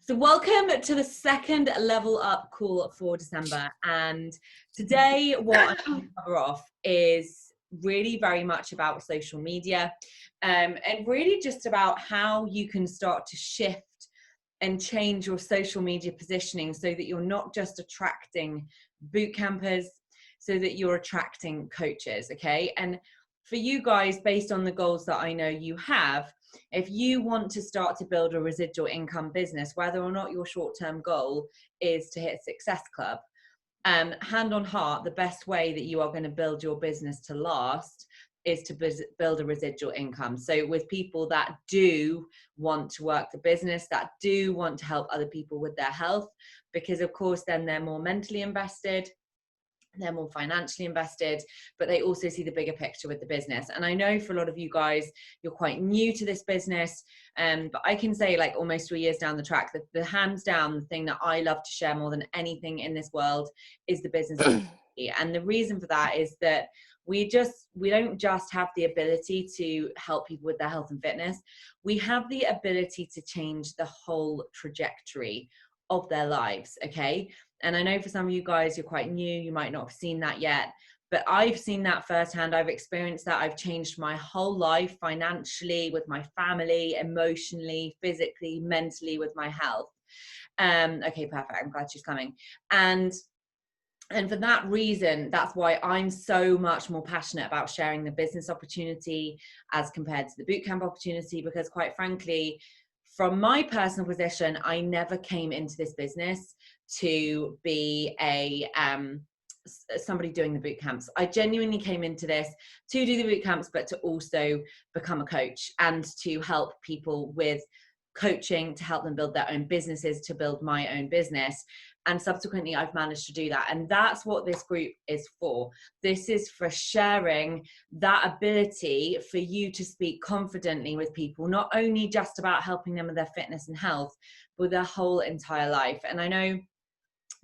So welcome to the second Level Up call for December. And today what I'm going to cover off is really very much about social media, and really just about how you can start to shift and change your social media positioning so that you're not just attracting boot campers, so that you're attracting coaches, okay? And for you guys, based on the goals that I know you have, if you want to start to build a residual income business, whether or not your short-term goal is to hit Success Club, hand on heart, the best way that you are going to build your business to last is to build a residual income. So with people that do want to work the business, that do want to help other people with their health, because of course then they're more mentally invested, they're more financially invested, but they also see the bigger picture with the business. And I know for a lot of you guys, you're quite new to this business, but I can say, like, almost 3 years down the track, that the hands down, the thing that I love to share more than anything in this world is the business community. And the reason for that is that we don't just have the ability to help people with their health and fitness. We have the ability to change the whole trajectory of their lives, okay? And I know for some of you guys, you're quite new, you might not have seen that yet, but I've seen that firsthand. I've experienced that. I've changed my whole life financially, with my family, emotionally, physically, mentally, with my health. Okay, perfect. I'm glad she's coming. And for that reason, that's why I'm so much more passionate about sharing the business opportunity as compared to the bootcamp opportunity, because quite frankly, from my personal position, I never came into this business to be somebody doing the boot camps. I genuinely came into this to do the boot camps, but to also become a coach and to help people with coaching, to help them build their own businesses, to build my own business. And subsequently, I've managed to do that. And that's what this group is for. This is for sharing that ability for you to speak confidently with people, not only just about helping them with their fitness and health, but with their whole entire life. And I know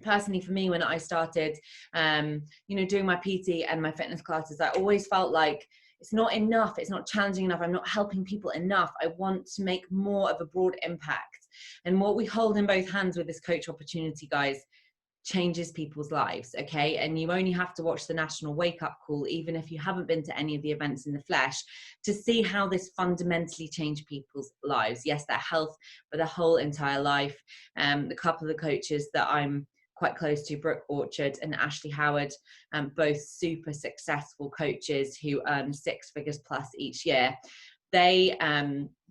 personally for me, when I started, doing my PT and my fitness classes, I always felt like it's not enough. It's not challenging enough. I'm not helping people enough. I want to make more of a broad impact. And what we hold in both hands with this coach opportunity, guys, changes people's lives, okay? And you only have to watch the National Wake Up Call, even if you haven't been to any of the events in the flesh, to see how this fundamentally changed people's lives. Yes, their health, but their whole entire life. The couple of the coaches that I'm quite close to, Brooke Orchard and Ashley Howard, both super successful coaches who earn 6 figures plus each year. They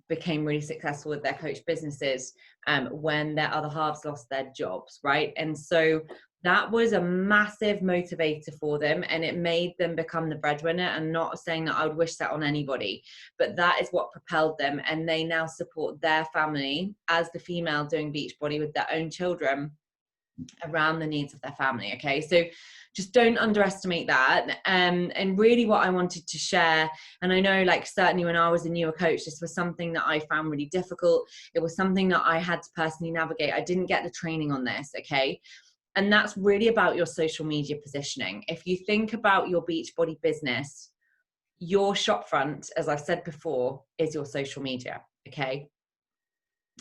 became really successful with their coach businesses when their other halves lost their jobs, right? And so that was a massive motivator for them, and it made them become the breadwinner. And not saying that I would wish that on anybody, but that is what propelled them. And they now support their family as the female doing Beachbody with their own children around the needs of their family, okay? So just don't underestimate that. And really what I wanted to share, and I know, like, certainly when I was a newer coach, this was something that I found really difficult. It was something that I had to personally navigate. I didn't get the training on this, okay? And that's really about your social media positioning. If you think about your Beachbody business, your shop front, as I've said before, is your social media, okay?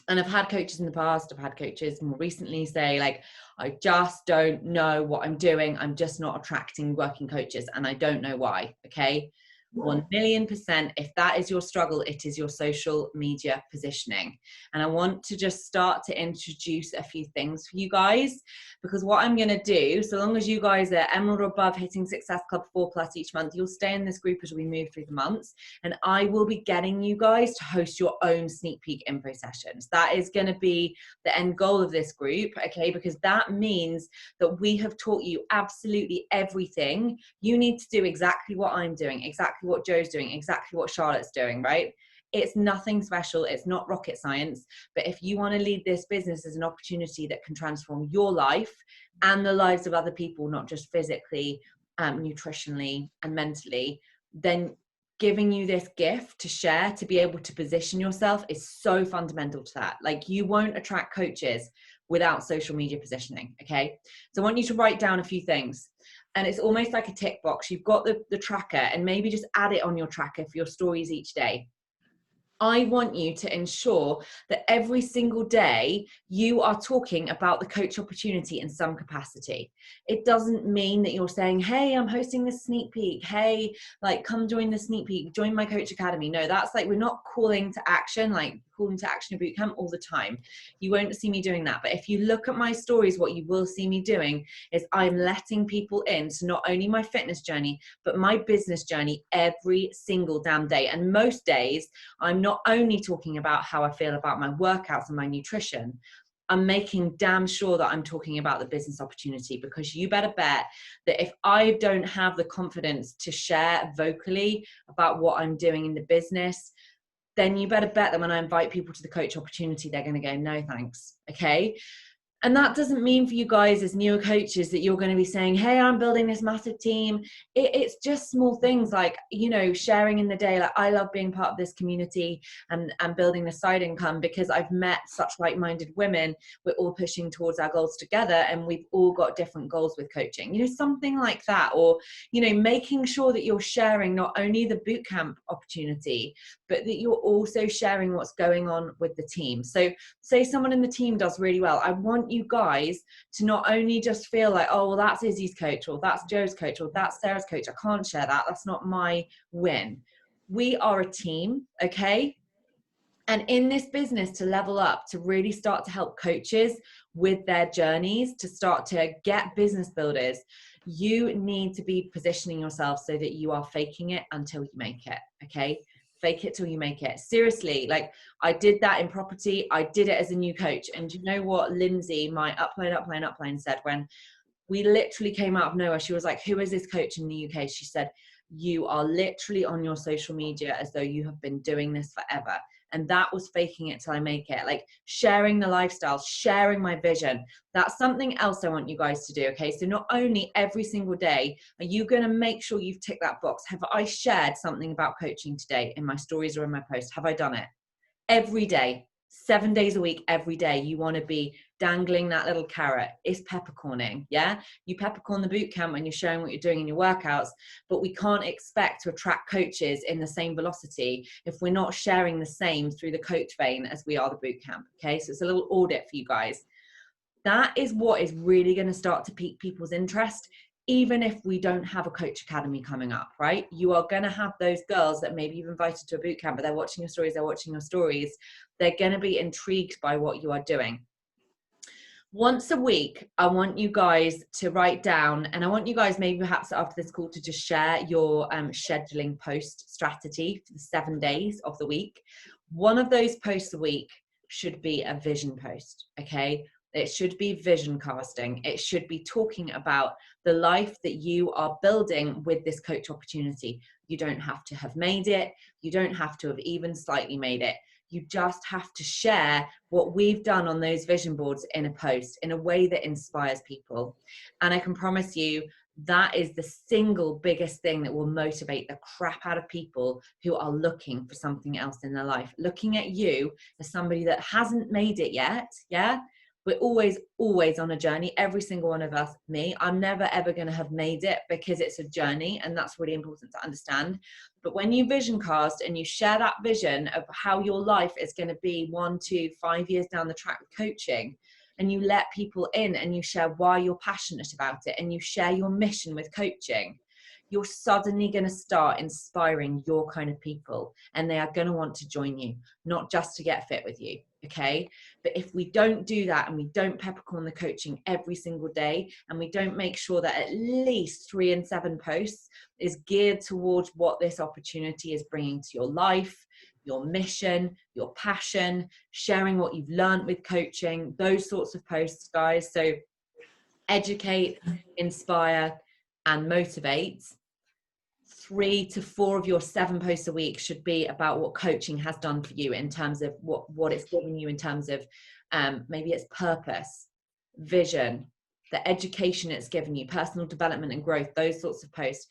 And I've had coaches in the past, I've had coaches more recently say, like, I just don't know what I'm doing. I'm just not attracting working coaches, and I don't know why, okay? 1,000,000%. If that is your struggle, it is your social media positioning. And I want to just start to introduce a few things for you guys, because what I'm going to do, so long as you guys are Emerald or above, hitting Success Club 4+ each month, you'll stay in this group as we move through the months. And I will be getting you guys to host your own sneak peek info sessions. That is going to be the end goal of this group, okay? Because that means that we have taught you absolutely everything you need to do, exactly what I'm doing, exactly what Joe's doing, exactly what Charlotte's doing, right? It's nothing special. It's not rocket science. But if you want to lead this business as an opportunity that can transform your life and the lives of other people, not just physically, nutritionally, and mentally, then giving you this gift to share, to be able to position yourself, is so fundamental to that. Like, you won't attract coaches without social media positioning, okay? So I want you to write down a few things. And it's almost like a tick box. You've got the tracker, and maybe just add it on your tracker for your stories each day. I want you to ensure that every single day you are talking about the coach opportunity in some capacity. It doesn't mean that you're saying, hey, I'm hosting this sneak peek. Hey, like, come join the sneak peek, join my coach academy. No, that's like, we're not calling to action, like calling to action in bootcamp all the time. You won't see me doing that. But if you look at my stories, what you will see me doing is I'm letting people into not only my fitness journey, but my business journey every single damn day. And most days, I'm not only talking about how I feel about my workouts and my nutrition, I'm making damn sure that I'm talking about the business opportunity, because you better bet that if I don't have the confidence to share vocally about what I'm doing in the business, then you better bet that when I invite people to the coach opportunity, they're going to go, no, thanks. Okay. And that doesn't mean for you guys as newer coaches that you're going to be saying, hey, I'm building this massive team. It's just small things like, you know, sharing in the day. Like, I love being part of this community and building a side income because I've met such like-minded women. We're all pushing towards our goals together and we've all got different goals with coaching, you know, something like that. Or, you know, making sure that you're sharing not only the bootcamp opportunity, but that you're also sharing what's going on with the team. So say someone in the team does really well. I want you guys to not only just feel like, oh, well, that's Izzy's coach, or that's Joe's coach, or that's Sarah's coach. I can't share that. That's not my win. We are a team, okay? And in this business, to level up, to really start to help coaches with their journeys, to start to get business builders, you need to be positioning yourself so that you are faking it until you make it, okay? Fake it till you make it. Seriously, like, I did that in property. I did it as a new coach. And you know what Lindsay, my upline said when we literally came out of nowhere? She was like, who is this coach in the UK? She said, you are literally on your social media as though you have been doing this forever. And that was faking it till I make it. Like, sharing the lifestyle, sharing my vision. That's something else I want you guys to do, okay? So not only every single day are you going to make sure you've ticked that box. Have I shared something about coaching today in my stories or in my post? Have I done it? Every day, 7 days a week, every day, you want to be dangling that little carrot. It's peppercorning, yeah? You peppercorn the boot camp when you're showing what you're doing in your workouts, but we can't expect to attract coaches in the same velocity if we're not sharing the same through the coach vein as we are the boot camp, okay? So it's a little audit for you guys. That is what is really going to start to pique people's interest, even if we don't have a coach academy coming up, right? You are going to have those girls that maybe you've invited to a boot camp, but they're watching your stories. They're going to be intrigued by what you are doing. Once a week, I want you guys to write down, and I want you guys maybe perhaps after this call to just share your scheduling post strategy for the 7 days of the week. One of those posts a week should be a vision post, okay? It should be vision casting. It should be talking about the life that you are building with this coach opportunity. You don't have to have made it. You don't have to have even slightly made it. You just have to share what we've done on those vision boards in a post in a way that inspires people. And I can promise you that is the single biggest thing that will motivate the crap out of people who are looking for something else in their life. Looking at you as somebody that hasn't made it yet, yeah? We're always on a journey. Every single one of us, me, I'm never ever going to have made it because it's a journey, and that's really important to understand. But when you vision cast and you share that vision of how your life is going to be 1 to 5 years down the track with coaching, and you let people in and you share why you're passionate about it, and you share your mission with coaching, you're suddenly going to start inspiring your kind of people, and they are going to want to join you, not just to get fit with you, okay? But if we don't do that, and we don't peppercorn the coaching every single day, and we don't make sure that at least 3 and 7 posts is geared towards what this opportunity is bringing to your life, your mission, your passion, sharing what you've learned with coaching, those sorts of posts, guys. So educate, inspire, and motivate. 3 to 4 of your 7 posts a week should be about what coaching has done for you in terms of what it's given you in terms of maybe it's purpose, vision, the education it's given you, personal development and growth, those sorts of posts.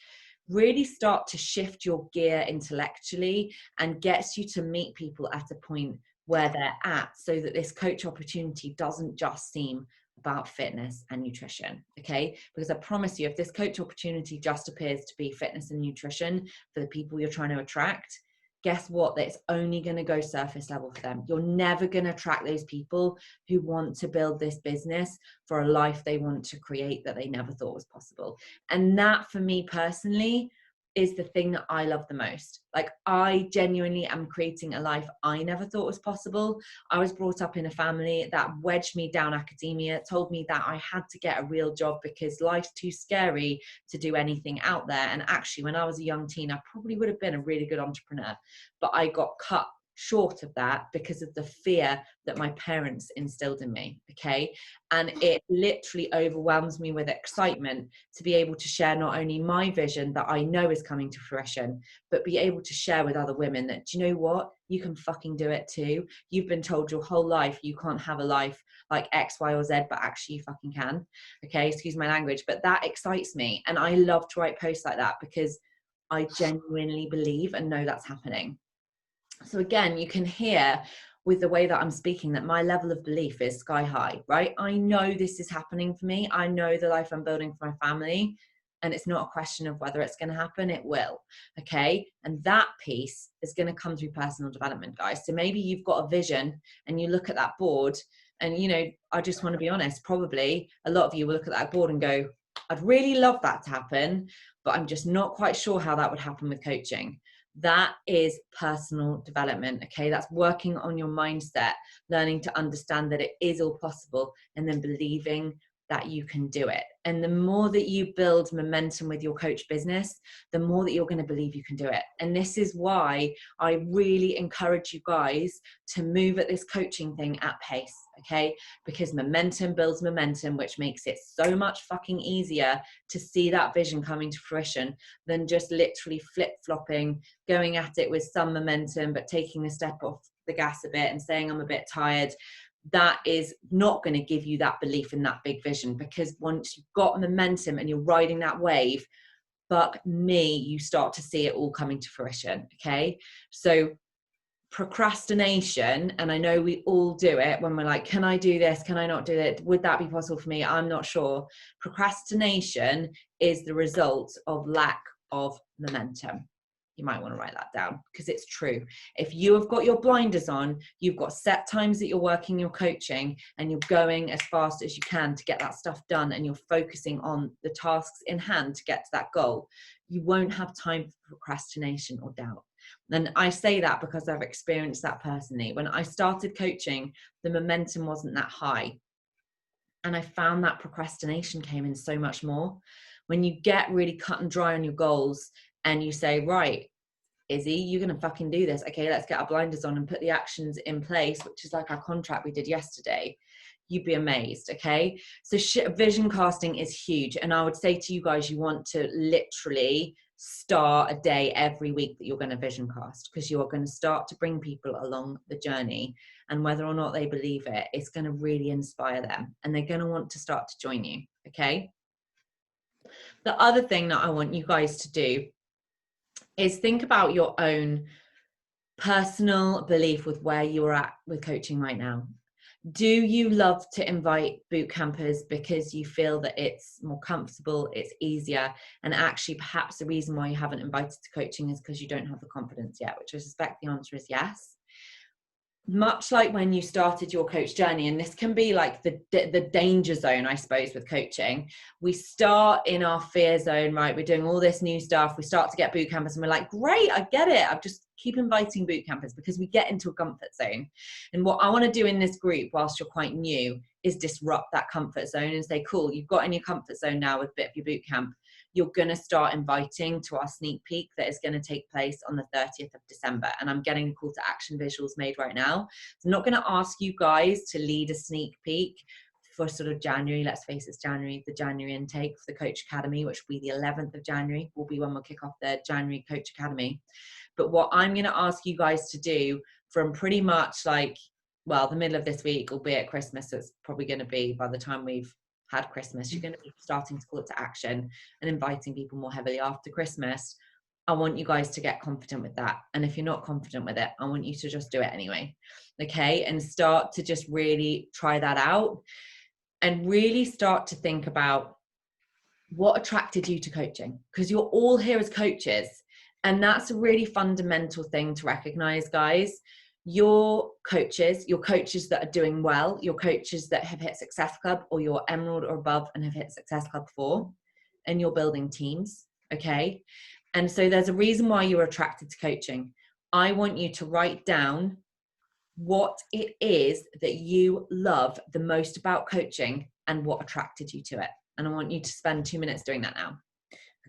Really start to shift your gear intellectually and gets you to meet people at a point where they're at, so that this coach opportunity doesn't just seem about fitness and nutrition, okay? Because I promise you, if this coach opportunity just appears to be fitness and nutrition for the people you're trying to attract, guess what? That's only going to go surface level for them. You're never going to attract those people who want to build this business for a life they want to create that they never thought was possible. And that, for me personally, is the thing that I love the most. Like, I genuinely am creating a life I never thought was possible. I was brought up in a family that wedged me down academia, told me that I had to get a real job because life's too scary to do anything out there. And actually, when I was a young teen, I probably would have been a really good entrepreneur, but I got cut short of that because of the fear that my parents instilled in me. Okay. And it literally overwhelms me with excitement to be able to share not only my vision that I know is coming to fruition, but be able to share with other women that, do you know what? You can fucking do it too. You've been told your whole life you can't have a life like X, Y, or Z, but actually you fucking can. Okay. Excuse my language, but that excites me. And I love to write posts like that because I genuinely believe and know that's happening. So again, you can hear with the way that I'm speaking that my level of belief is sky high, right? I know this is happening for me. I know the life I'm building for my family. And it's not a question of whether it's going to happen, it will. Okay. And that piece is going to come through personal development, guys. So maybe you've got a vision and you look at that board and, you know, I just want to be honest, probably a lot of you will look at that board and go, I'd really love that to happen, but I'm just not quite sure how that would happen with coaching. That is personal development. Okay. That's working on your mindset, learning to understand that it is all possible, and then believing that you can do it. And the more that you build momentum with your coach business, the more that you're going to believe you can do it. And this is why I really encourage you guys to move at this coaching thing at pace. Okay. Because momentum builds momentum, which makes it so much fucking easier to see that vision coming to fruition than just literally flip-flopping, going at it with some momentum, but taking a step off the gas a bit and saying, I'm a bit tired. That is not going to give you that belief in that big vision, because once you've got momentum and you're riding that wave, fuck me, you start to see it all coming to fruition. Okay. So procrastination, and I know we all do it when we're like, can I do this? Can I not do it? Would that be possible for me? I'm not sure. Procrastination is the result of lack of momentum. You might want to write that down because it's true. If you have got your blinders on, you've got set times that you're working your coaching and you're going as fast as you can to get that stuff done, and you're focusing on the tasks in hand to get to that goal, you won't have time for procrastination or doubt. And I say that because I've experienced that personally. When I started coaching, the momentum wasn't that high. And I found that procrastination came in so much more. When you get really cut and dry on your goals and you say, right, Izzy, you're going to fucking do this. Okay, let's get our blinders on and put the actions in place, which is like our contract we did yesterday. You'd be amazed. Okay. So vision casting is huge. And I would say to you guys, you want to literally start a day every week that you're going to vision cast, because you are going to start to bring people along the journey, and whether or not they believe it, it's going to really inspire them and they're going to want to start to join you. Okay. The other thing that I want you guys to do is think about your own personal belief with where you're at with coaching right now. Do you love to invite boot campers because you feel that it's more comfortable, it's easier, and actually perhaps the reason why you haven't invited to coaching is because you don't have the confidence yet, which I suspect the answer is yes. Much like when you started your coach journey, and this can be like the danger zone, I suppose, with coaching. We start in our fear zone, right? We're doing all this new stuff. We start to get boot campers and we're like, great, I get it. I've just keep inviting boot campers, because we get into a comfort zone. And what I want to do in this group, whilst you're quite new, is disrupt that comfort zone and say, cool, you've got in your comfort zone now with a bit of your boot camp. You're going to start inviting to our sneak peek that is going to take place on the 30th of December. And I'm getting call to action visuals made right now. So I'm not going to ask you guys to lead a sneak peek for sort of January. Let's face it, it's January, the January intake for the Coach Academy, which will be the 11th of January, will be when we'll kick off the January Coach Academy. But what I'm going to ask you guys to do from pretty much like, well, the middle of this week, albeit Christmas, it's probably going to be by the time we've had Christmas, you're going to be starting to call it to action and inviting people more heavily after Christmas. I want you guys to get confident with that. And if you're not confident with it, I want you to just do it anyway. Okay. And start to just really try that out and really start to think about what attracted you to coaching, because you're all here as coaches. And that's a really fundamental thing to recognize, guys. Your coaches that are doing well, your coaches that have hit Success Club or your Emerald or above and have hit Success Club 4, and you're building teams, okay? And so there's a reason why you're attracted to coaching. I want you to write down what it is that you love the most about coaching and what attracted you to it. And I want you to spend 2 minutes doing that now.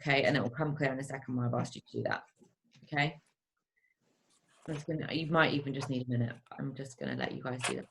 Okay, and it will come clear in a second why I've asked you to do that. Okay, you might even just need a minute. I'm just going to let you guys do that.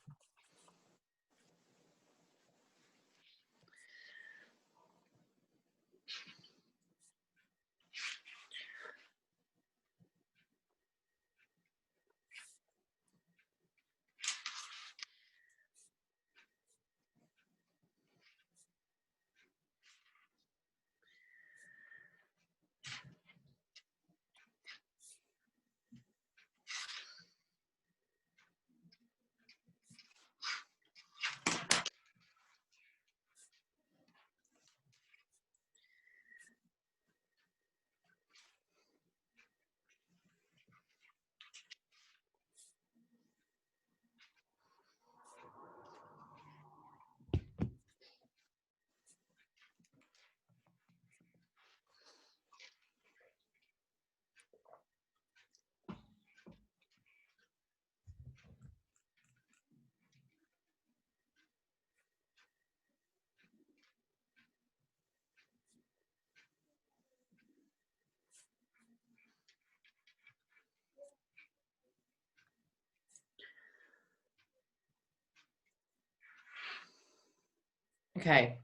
Okay.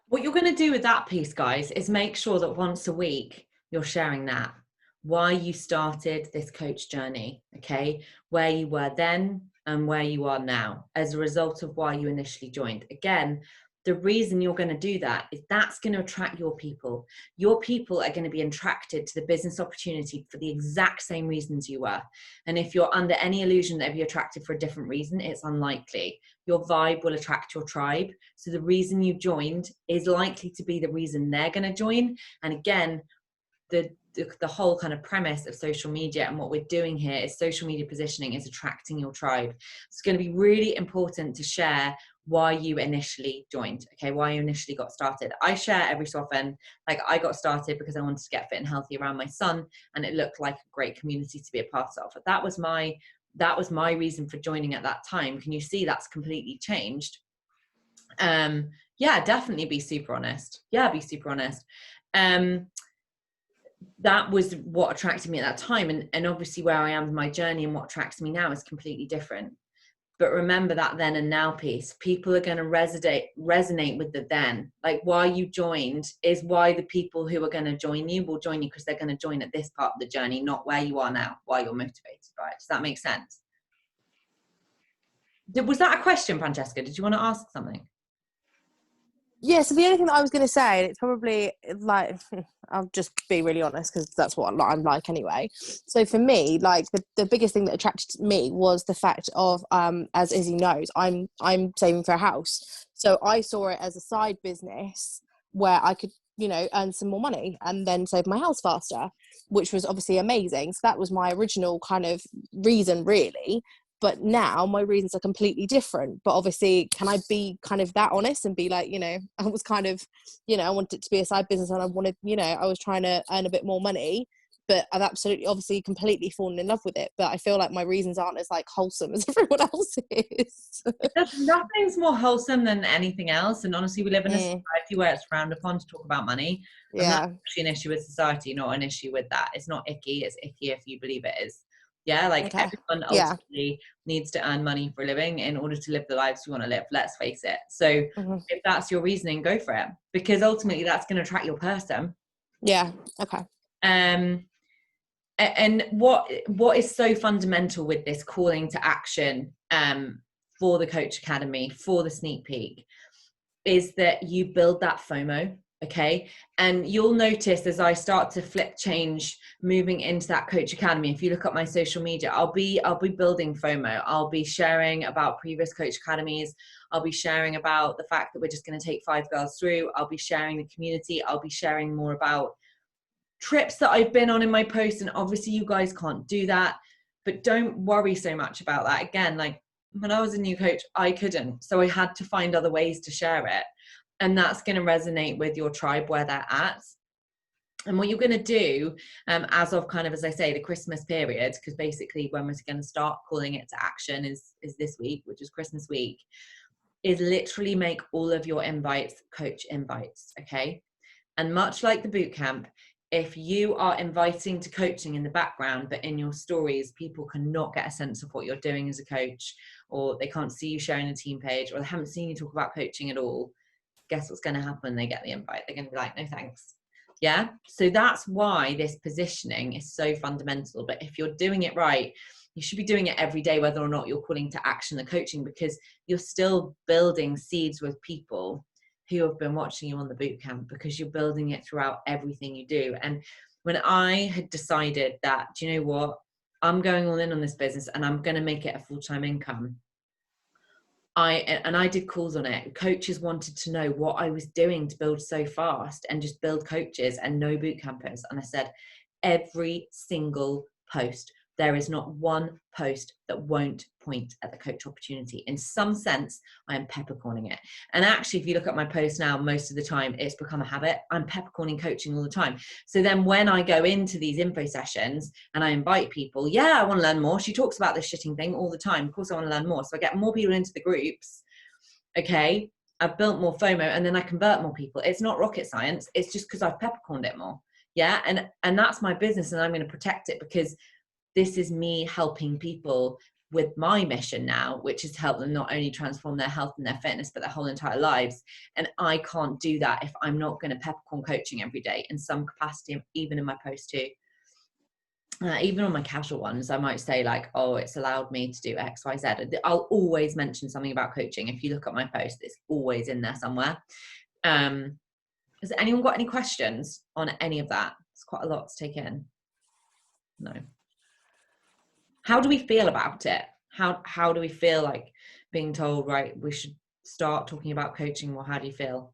What you're going to do with that piece, guys, is make sure that once a week you're sharing that, why you started this coach journey, okay? Where you were then and where you are now as a result of why you initially joined. Again, the reason you're going to do that is that's going to attract your people. Your people are going to be attracted to the business opportunity for the exact same reasons you were. And if you're under any illusion that they'll be attracted for a different reason, it's unlikely. Your vibe will attract your tribe. So the reason you joined is likely to be the reason they're going to join. And again, the whole kind of premise of social media and what we're doing here is social media positioning is attracting your tribe. It's going to be really important to share why you initially joined, okay, why you initially got started. I share every so often, like I got started because I wanted to get fit and healthy around my son, and it looked like a great community to be a part of. But that was my reason for joining at that time. Can you see that's completely changed? Yeah, definitely be super honest. Yeah, be super honest. That was what attracted me at that time, and obviously where I am in my journey and what attracts me now is completely different. But remember that then and now piece. People are going to resonate with the then. Like why you joined is why the people who are going to join you will join you, because they're going to join at this part of the journey, not where you are now, why you're motivated by it. Does that make sense? Was that a question, Francesca? Did you want to ask something? Yeah, so the only thing that I was going to say, and it's probably like, I'll just be really honest because that's what I'm like anyway. So for me, like the biggest thing that attracted me was the fact of, as Izzy knows, I'm saving for a house. So I saw it as a side business where I could, earn some more money and then save my house faster, which was obviously amazing. So that was my original kind of reason, really. But now my reasons are completely different. But obviously, can I be kind of that honest and be like, I was kind of, I wanted it to be a side business and I wanted, I was trying to earn a bit more money, but I've absolutely, obviously completely fallen in love with it. But I feel like my reasons aren't as like wholesome as everyone else is. Nothing's more wholesome than anything else. And honestly, we live in a society where it's frowned upon to talk about money. Yeah. And that's actually an issue with society, not an issue with that. It's not icky, it's icky if you believe it is. Yeah, like everyone ultimately needs to earn money for a living in order to live the lives we want to live. Let's face it. So if that's your reasoning, go for it, because ultimately that's going to attract your person. Yeah. Okay. And what is so fundamental with this calling to action for the Coach Academy, for the sneak peek, is that you build that FOMO. Okay. And you'll notice as I start to flip change moving into that Coach Academy, if you look at my social media, I'll be building FOMO. I'll be sharing about previous Coach Academies. I'll be sharing about the fact that we're just going to take 5 girls through. I'll be sharing the community. I'll be sharing more about trips that I've been on in my post, and obviously you guys can't do that, but don't worry so much about that. Again, like when I was a new coach, I couldn't, so I had to find other ways to share it, and that's going to resonate with your tribe where they're at. And what you're going to do, as of kind of, as I say, the Christmas period, because basically when we're going to start calling it to action is this week, which is Christmas week, is literally make all of your invites coach invites, okay? And much like the boot camp, if you are inviting to coaching in the background, but in your stories, people cannot get a sense of what you're doing as a coach, or they can't see you sharing a team page, or they haven't seen you talk about coaching at all, guess what's going to happen? They get the invite. They're going to be like, no thanks. Yeah. So that's why this positioning is so fundamental. But if you're doing it right, you should be doing it every day, whether or not you're calling to action the coaching, because you're still building seeds with people who have been watching you on the boot camp, because you're building it throughout everything you do. And when I had decided that, do you know what, I'm going all in on this business and I'm going to make it a full-time income, I did calls on it. Coaches wanted to know what I was doing to build so fast and just build coaches and no boot campers. And I said, every single post, there is not one post that won't point at the coach opportunity. In some sense, I am peppercorning it. And actually, if you look at my posts now, most of the time it's become a habit. I'm peppercorning coaching all the time. So then when I go into these info sessions and I invite people, yeah, I want to learn more. She talks about this shitting thing all the time. Of course, I want to learn more. So I get more people into the groups. Okay, I've built more FOMO, and then I convert more people. It's not rocket science. It's just because I've peppercorned it more. Yeah, and that's my business, and I'm going to protect it, because this is me helping people with my mission now, which is to help them not only transform their health and their fitness, but their whole entire lives. And I can't do that if I'm not going to peppercorn coaching every day in some capacity, even in my post too. Even on my casual ones, I might say like, oh, it's allowed me to do X, Y, Z. I'll always mention something about coaching. If you look at my post, it's always in there somewhere. Has anyone got any questions on any of that? It's quite a lot to take in. No. How do we feel about it? How do we feel like being told, right, we should start talking about coaching? Well, how do you feel?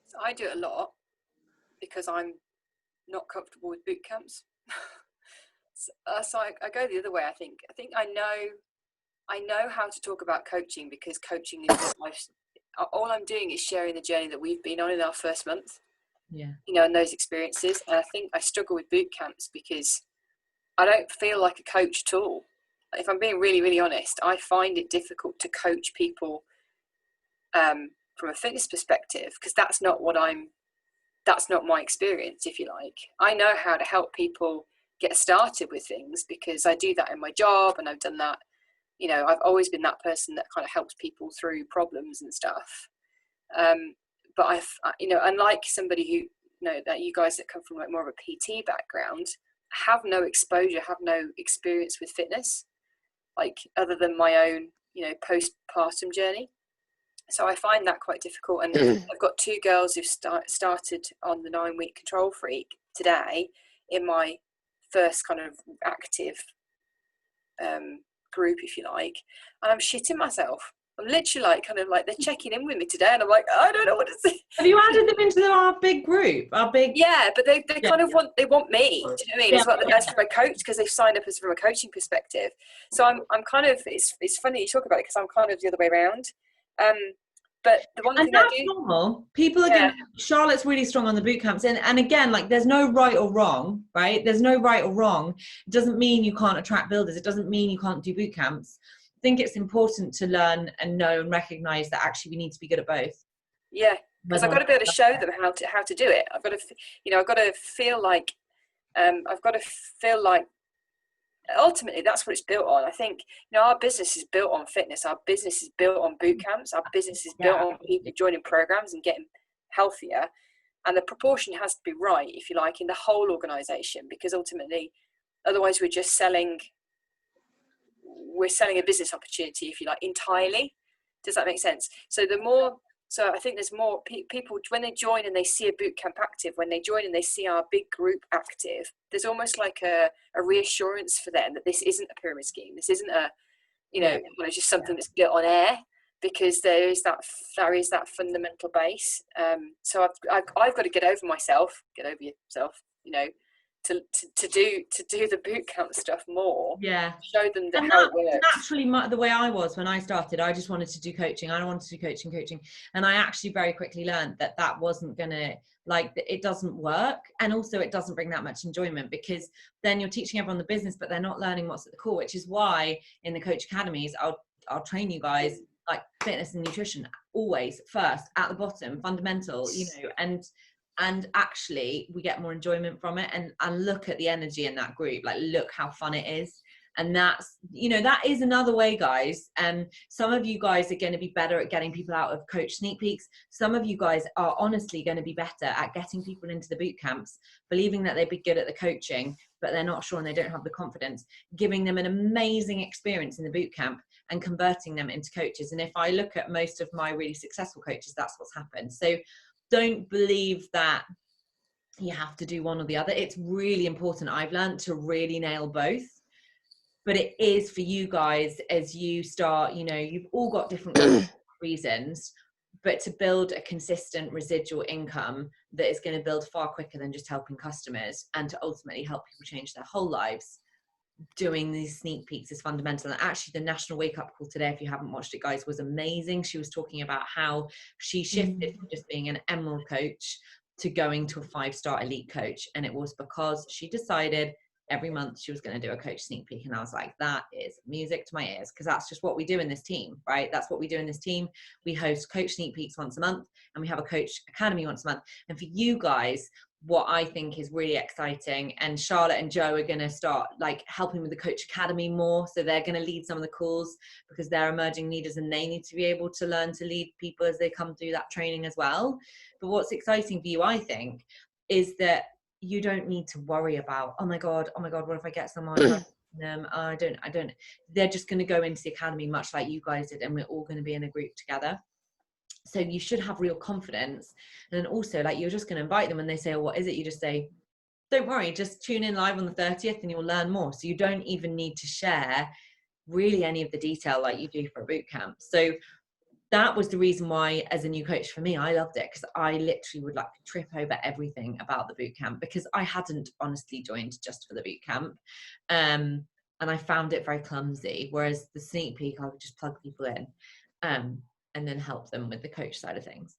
So I do it a lot because I'm not comfortable with boot camps. So I go the other way. I think I know how to talk about coaching, because coaching is all I'm doing is sharing the journey that we've been on in our first month. Yeah. You know, and those experiences. And I think I struggle with boot camps because I don't feel like a coach at all. If I'm being really, really honest, I find it difficult to coach people from a fitness perspective, because that's not my experience, if you like. I know how to help people get started with things because I do that in my job, and I've done that. You know, I've always been that person that kind of helps people through problems and stuff. But unlike somebody who, that you guys that come from like more of a PT background, have no exposure, have no experience with fitness, like other than my own, postpartum journey. So I find that quite difficult. And I've got two girls who've started on the 9-week Control Freak today in my first kind of active group, if you like, and I'm shitting myself. I'm literally they're checking in with me today, and I'm like, I don't know what to say. Have you added them into our big group? Yeah, but they kind of want me. Do you know what I mean? Yeah. As from a coach, because they've signed up as from a coaching perspective. So I'm kind of, it's funny you talk about it, because I'm kind of the other way around. But the one thing that's I do, normal. People are going. Charlotte's really strong on the boot camps, and again, like, there's no right or wrong, right? There's no right or wrong. It doesn't mean you can't attract builders. It doesn't mean you can't do boot camps. I think it's important to learn and know and recognize that actually we need to be good at both. Yeah, because I've got to be able to show them how to do it. I've got to feel like ultimately that's what it's built on. I think, our business is built on fitness. Our business is built on boot camps. Our business is built on people joining programs and getting healthier. And the proportion has to be right, if you like, in the whole organization, because ultimately, otherwise we're selling a business opportunity, if you like, entirely. Does that make sense? So I think there's more people when they join and they see a boot camp active, when they join and they see our big group active, there's almost like a reassurance for them that this isn't a pyramid scheme. This isn't just something that's built on air. because there is that fundamental base. So I've got to get over yourself, you know, to do the boot camp stuff more. Yeah, show them and how that it works. naturally the way I was when I started. I just wanted to do coaching. I wanted to do coaching, and I actually very quickly learned that wasn't gonna, like, it doesn't work, and also it doesn't bring that much enjoyment, because then you're teaching everyone the business, but they're not learning what's at the core. Which is why in the coach academies, I'll train you guys like fitness and nutrition always first, at the bottom, fundamental, you know, and actually we get more enjoyment from it, and look at the energy in that group, like look how fun it is. And that's, you know, that is another way, guys. Some of you guys are going to be better at getting people out of coach sneak peeks. Some of you guys are honestly going to be better at getting people into the boot camps, believing that they'd be good at the coaching, but they're not sure and they don't have the confidence, giving them an amazing experience in the boot camp and converting them into coaches. And if I look at most of my really successful coaches, that's what's happened. So don't believe that you have to do one or the other. It's really important. I've learned to really nail both. But it is for you guys as you start, you know, you've all got different reasons, but to build a consistent residual income that is going to build far quicker than just helping customers, and to ultimately help people change their whole lives, doing these sneak peeks is fundamental. And actually the National Wake Up Call today, if you haven't watched it, guys, was amazing. She was talking about how she shifted from just being an emerald coach to going to a 5-star elite coach. And it was because she decided every month she was going to do a coach sneak peek. And I was like, that is music to my ears, because that's just what we do in this team, right? That's what we do in this team. We host coach sneak peeks once a month, and we have a coach academy once a month. And for you guys, what I think is really exciting, and Charlotte and Joe are going to start like helping with the coach academy more. So they're going to lead some of the calls, because they're emerging leaders and they need to be able to learn to lead people as they come through that training as well. But what's exciting for you, I think, is that you don't need to worry about, oh my God, what if I get someone? I don't. They're just going to go into the academy much like you guys did, and we're all going to be in a group together. So you should have real confidence. And then also, like, you're just going to invite them, and they say, oh, what is it? You just say, don't worry, just tune in live on the 30th and you'll learn more. So you don't even need to share really any of the detail like you do for a boot camp. So that was the reason why, as a new coach, for me, I loved it, because I literally would like trip over everything about the boot camp, because I hadn't honestly joined just for the boot camp. And I found it very clumsy. Whereas the sneak peek, I would just plug people in and then help them with the coach side of things.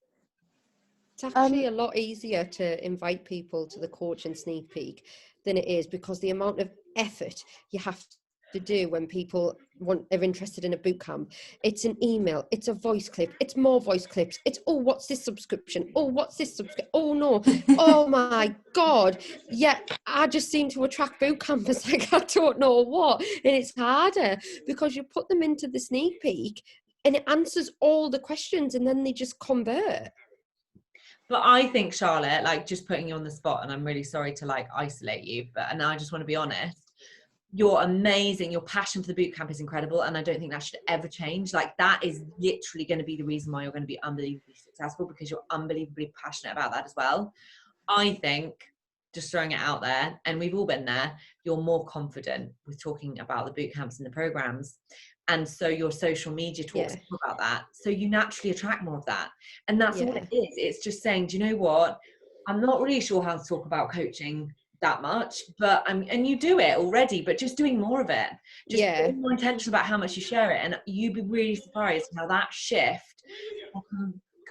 It's actually a lot easier to invite people to the coach and sneak peek than it is, because the amount of effort you have to do when people are interested in a boot camp. It's an email, it's a voice clip, it's more voice clips, it's, oh, what's this subscription, oh, what's this subscription, oh no, oh my God. Yeah, I just seem to attract boot campers like I don't know what. And it's harder because you put them into the sneak peek and it answers all the questions, and then they just convert. But I think, Charlotte, like, just putting you on the spot, and I'm really sorry to like isolate you, and I just want to be honest, you're amazing. Your passion for the boot camp is incredible, and I don't think that should ever change. Like, that is literally going to be the reason why you're going to be unbelievably successful, because you're unbelievably passionate about that as well. I think, just throwing it out there, and we've all been there, you're more confident with talking about the boot camps and the programs. And so your social media talks about that. So you naturally attract more of that. And that's what it is. It's just saying, do you know what? I'm not really sure how to talk about coaching that much, but and you do it already, but just doing more of it. Just being more intentional about how much you share it. And you'd be really surprised how that shift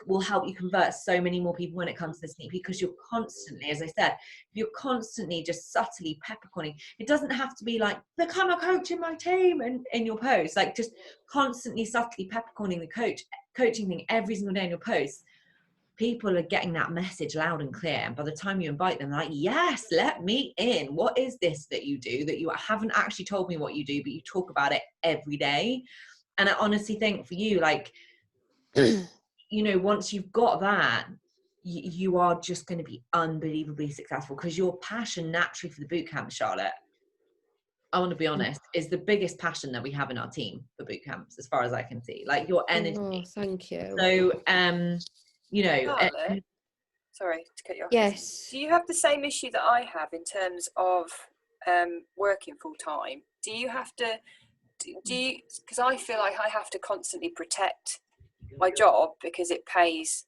will help you convert so many more people when it comes to the sneak peek, because you're constantly, as I said, you're constantly just subtly peppercorning. It doesn't have to be like, become a coach in my team and in your post, like just constantly subtly peppercorning the coaching thing every single day in your posts. People are getting that message loud and clear, and by the time you invite them, they're like, yes, let me in. What is this that you do that you haven't actually told me what you do, but you talk about it every day? And I honestly think for you, like, you know, once you've got that, you are just going to be unbelievably successful, because your passion naturally for the boot camp, Charlotte, I want to be honest, is the biggest passion that we have in our team for boot camps, as far as I can see. Like, your energy. Oh, thank you. So, you know, Charlotte, sorry to cut you off. Yes. Do you have the same issue that I have in terms of working full time? Do you have to? Do you? Because I feel like I have to constantly protect my job because it pays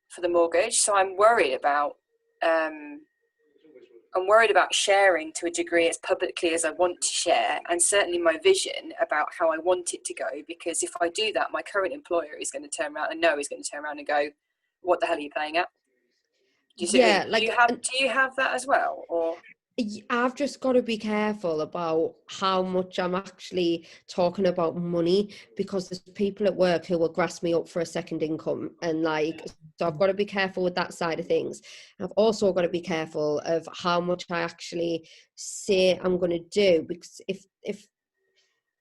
for the mortgage. So I'm worried about sharing to a degree as publicly as I want to share, and certainly my vision about how I want it to go, because if I do that, my current employer is going to turn around and go, what the hell are you playing at? Do you have that as well? Or I've just got to be careful about how much I'm actually talking about money, because there's people at work who will grass me up for a second income, and so I've got to be careful with that side of things. I've also got to be careful of how much I actually say I'm going to do, because if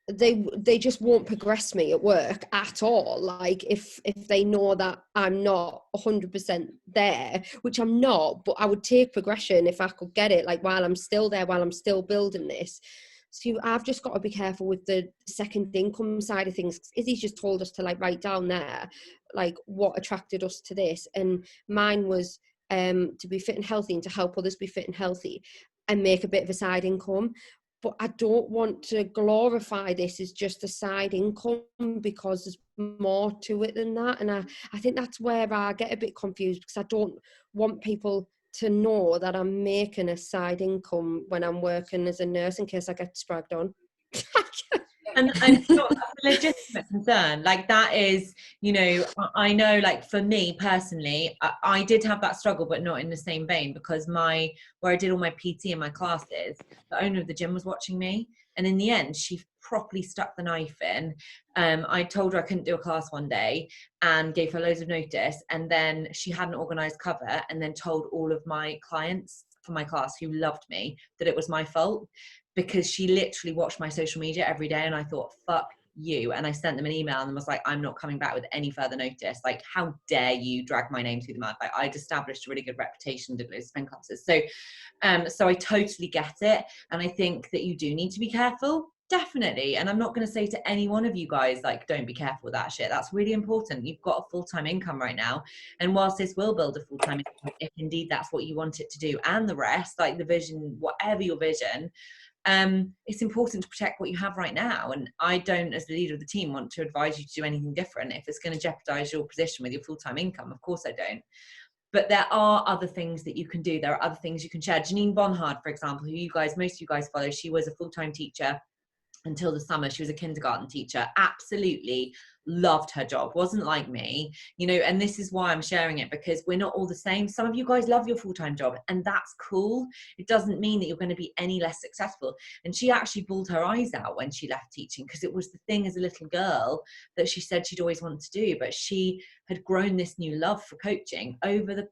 they just won't progress me at work at all. Like if they know that I'm not 100% there, which I'm not, but I would take progression if I could get it, like while I'm still there, while I'm still building this. So I've just got to be careful with the second income side of things. Izzy's just told us to write down there what attracted us to this, and mine was to be fit and healthy and to help others be fit and healthy and make a bit of a side income. But I don't want to glorify this as just a side income, because there's more to it than that. And I think that's where I get a bit confused, because I don't want people to know that I'm making a side income when I'm working as a nurse, in case I get spragged on. And that's a legitimate concern. That is, I know, for me personally, I did have that struggle, but not in the same vein, because where I did all my PT and my classes, the owner of the gym was watching me, and in the end she properly stuck the knife in. I told her I couldn't do a class one day and gave her loads of notice, and then she hadn't organised cover, and then told all of my clients for my class who loved me that it was my fault, because she literally watched my social media every day. And I thought, fuck you. And I sent them an email and was like, I'm not coming back with any further notice. How dare you drag my name through the mud? I'd established a really good reputation, did those spin classes. So I totally get it. And I think that you do need to be careful. Definitely. And I'm not going to say to any one of you guys, don't be careful with that shit. That's really important. You've got a full-time income right now. And whilst this will build a full-time income, if indeed that's what you want it to do, and the rest, the vision, whatever your vision, it's important to protect what you have right now. And I don't, as the leader of the team, want to advise you to do anything different if it's going to jeopardize your position with your full-time income. Of course I don't. But there are other things that you can do. There are other things you can share. Janine Bonhard, for example, who most of you guys follow, she was a full-time teacher until the summer. She was a kindergarten teacher, absolutely loved her job, wasn't like me, and this is why I'm sharing it, because we're not all the same. Some of you guys love your full-time job, and that's cool. It doesn't mean that you're going to be any less successful. And she actually bawled her eyes out when she left teaching, because it was the thing as a little girl that she said she'd always wanted to do, but she had grown this new love for coaching over the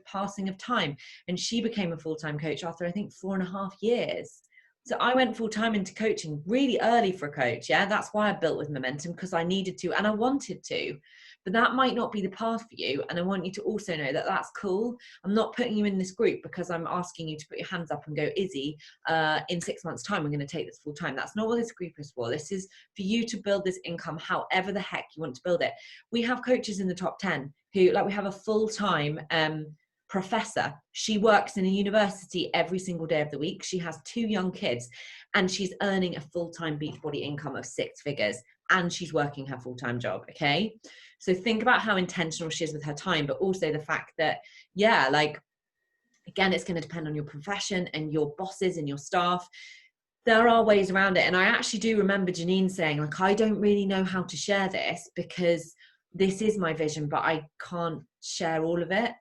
passing of time, and she became a full-time coach after, I think, 4.5 years. So I went full-time into coaching really early for a coach. Yeah, that's why I built with Momentum, because I needed to and I wanted to. But that might not be the path for you. And I want you to also know that that's cool. I'm not putting you in this group because I'm asking you to put your hands up and go, Izzy, in 6 months' time, we're going to take this full-time. That's not what this group is for. This is for you to build this income however the heck you want to build it. We have coaches in the top 10 who, we have a full-time professor. She works in a university every single day of the week. She has 2 young kids, and she's earning a full-time Beachbody income of 6 figures, and she's working her full-time job. Okay, so think about how intentional she is with her time, but also the fact that, again, it's going to depend on your profession and your bosses and your staff. There are ways around it. And I actually do remember Janine saying, I don't really know how to share this, because this is my vision, but I can't share all of it.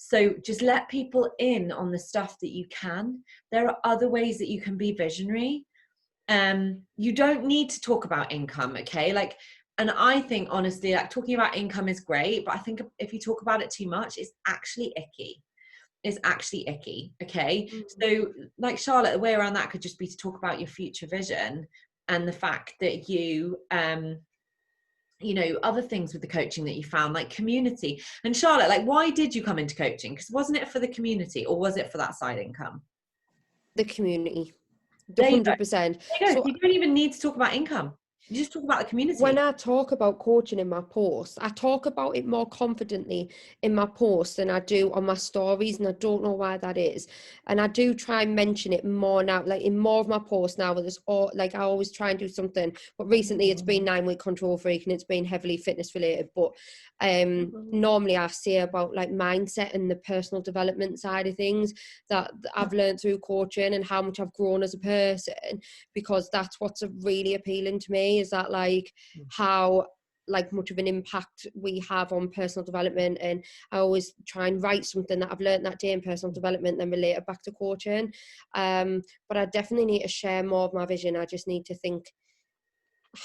So just let people in on the stuff that you can. There are other ways that you can be visionary. You don't need to talk about income, okay? And I think, honestly, talking about income is great, but I think if you talk about it too much, it's actually icky. It's actually icky, okay? Mm-hmm. So Charlotte, the way around that could just be to talk about your future vision and the fact that you, other things with the coaching that you found, like community. And Charlotte, why did you come into coaching? Because wasn't it for the community, or was it for that side income? The community, 100%. So you don't even need to talk about income. You just talk about the community. When I talk about coaching in my posts, I talk about it more confidently in my posts than I do on my stories, and I don't know why that is. And I do try and mention it more now, like in more of my posts now. There's all, like, I always try and do something. But recently, it's been 9-week control freak, and it's been heavily fitness related. But normally, I say about like mindset and the personal development side of things that I've learned through coaching and how much I've grown as a person, because that's what's really appealing to me, is that like how like much of an impact we have on personal development. And I always try and write something that I've learned that day in personal development, then relate it back to coaching. But I definitely need to share more of my vision. I just need to think